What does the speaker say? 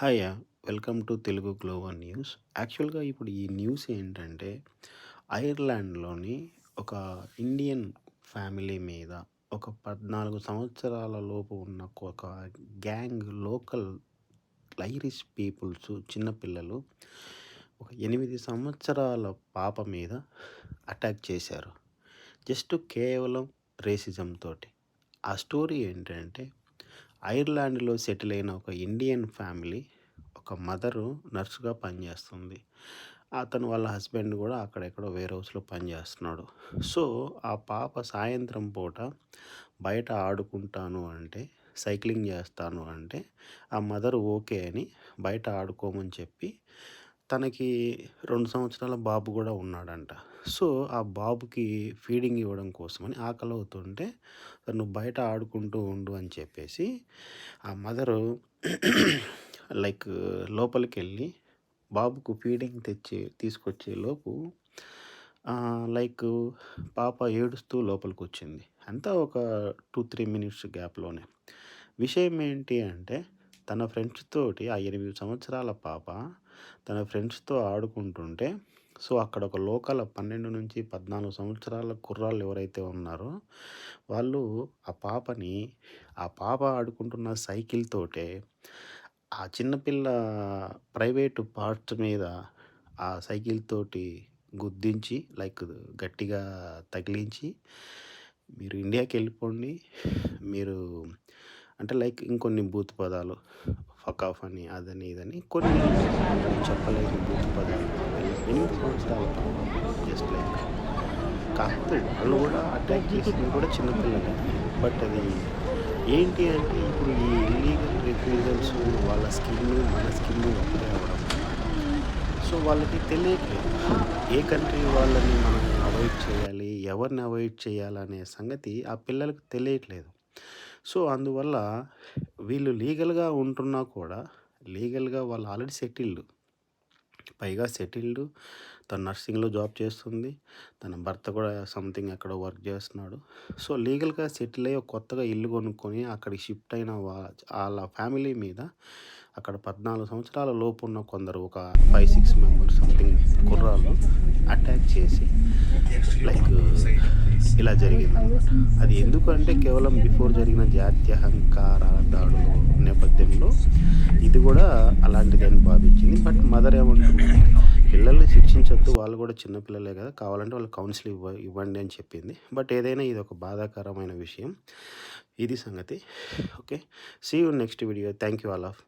Hi! Welcome to Telugu global news. యాక్చువల్‌గా ఇప్పుడు ఈ న్యూస్ ఏంటంటే, ఐర్లాండ్‌లోని ఒక ఇండియన్ ఫ్యామిలీ మీద ఒక 14 సంవత్సరాల లోపు ఉన్న ఒక గ్యాంగ్ లోకల్ ఐరిష్ పీపుల్స్ చిన్న పిల్లలు ఒక 8 సంవత్సరాల పాప మీద అటాక్ చేశారు. జస్ట్ కేవలం రేసిజం తోటి. ఆ స్టోరీ ఏంటంటే, ఐర్లాండ్‌లో సెటిల్ అయిన ఒక ఇండియన్ ఫ్యామిలీ, ఒక మదరు నర్స్‌గా పనిచేస్తుంది. అతను వాళ్ళ హస్బెండ్ గూడా అక్కడెక్కడో వేర్ హౌస్‌లో పనిచేస్తున్నాడు. సో, ఆ పాప సాయంత్రం పూట బయట ఆడుకుంటాను అంటే, సైక్లింగ్ చేస్తాను అంటే, ఆ మదర్ ఓకే అని బయట ఆడుకోమని చెప్పి, తనకి 2 సంవత్సరాల బాబు గూడా ఉన్నాడంట. సో, ఆ బాబుకి ఫీడింగ్ ఇవ్వడం కోసమని ఆకలవుతుంటే, "నువ్వు బయట ఆడుకుంటూ ఉండు" అని చెప్పేసి, ఆ మదరు లైక్ లోపలికెళ్ళి బాబుకు ఫీడింగ్ తీసుకొచ్చేలోపు లైక్ పాప ఏడుస్తూ లోపలికొచ్చింది. అంతా ఒక 2, 3 మినిట్స్ గ్యాప్‌లోనే. విషయం ఏంటి అంటే, తన ఫ్రెండ్స్ తోటి ఆ 8 సంవత్సరాల పాప తన ఫ్రెండ్స్‌తో ఆడుకుంటుంటే, సో, అక్కడ ఒక లోకల్ 12-14 సంవత్సరాల కుర్రాళ్ళు ఎవరైతే ఉన్నారో, వాళ్ళు ఆ పాప ఆడుకుంటున్న సైకిల్ తోటే ఆ చిన్న పిల్ల ప్రైవేటు పార్ట్స్ మీద ఆ సైకిల్ తోటి గుద్దించి లైక్ గట్టిగా తగిలించి, "మీరు ఇండియాకెళ్ళిపోండి. మీరు" అంటే లైక్ ఇంకొన్ని బూతు పదాలు ఫక్ ఆఫ్ అని, అదని, ఇదని కొన్ని చెప్పలేని బూతు పదాలు. 8 సంవత్సరాల పాప జస్ట్ లైక్. కాకపోతే వాళ్ళు గూడా అటాక్ చేసింది కూడా చిన్న పిల్లలే. బట్ అది ఏంటి అంటే, ఇప్పుడు ఈ ఇల్లీగల్ రిఫ్యూజల్స్ వాళ్ళ స్కిన్ను, మన స్కిన్ను ఒకటే అవ్వడం. సో, వాళ్ళకి తెలియట్లేదు. ఏ కంట్రీ వాళ్ళని మనం అవాయిడ్ చేయాలి, ఎవరిని అవాయిడ్ చేయాలనే సంగతి ఆ పిల్లలకు తెలియట్లేదు. సో, అందువల్ల వీళ్ళు లీగల్‌గా ఉంటున్నా కూడా, లీగల్‌గా వాళ్ళు ఆల్రెడీ సెటిల్డ్. పైగా సెటిల్డ్. తను నర్సింగ్‌లో జాబ్ చేస్తుంది. తన భర్త కూడా సంథింగ్ ఎక్కడో వర్క్ చేస్తున్నాడు. సో, లీగల్‌గా సెటిల్ అయ్యి ఒక కొత్తగా ఇల్లు కొనుక్కొని అక్కడికి షిఫ్ట్ అయిన ఆళ్ళ ఫ్యామిలీ మీద అక్కడ 14 సంవత్సరాల లోపున్న కొందరు ఒక 5, 6 మెంబర్స్ సంథింగ్ కుర్రాళ్ళు అటాక్ చేసి లైక్ ఇలా జరిగిందనమాట. అది ఎందుకంటే కేవలం బిఫోర్ జరిగిన జాత్యహంకారాల దాడుల నేపథ్యంలో ఇది కూడా అలాంటిదని భావించింది. బట్ మదర్ ఏమంటుందంటే, పిల్లల్ని శిక్షించొద్దు, వాళ్ళు కూడా చిన్న పిల్లలే కదా, కావాలంటే వాళ్ళకి కౌన్సిల్ ఇవ్వండి అని చెప్పింది. బట్ ఏదైనా ఇది ఒక బాధాకరమైన విషయం. ఇది సంగతి. Okay. See you next video. Thank you all of.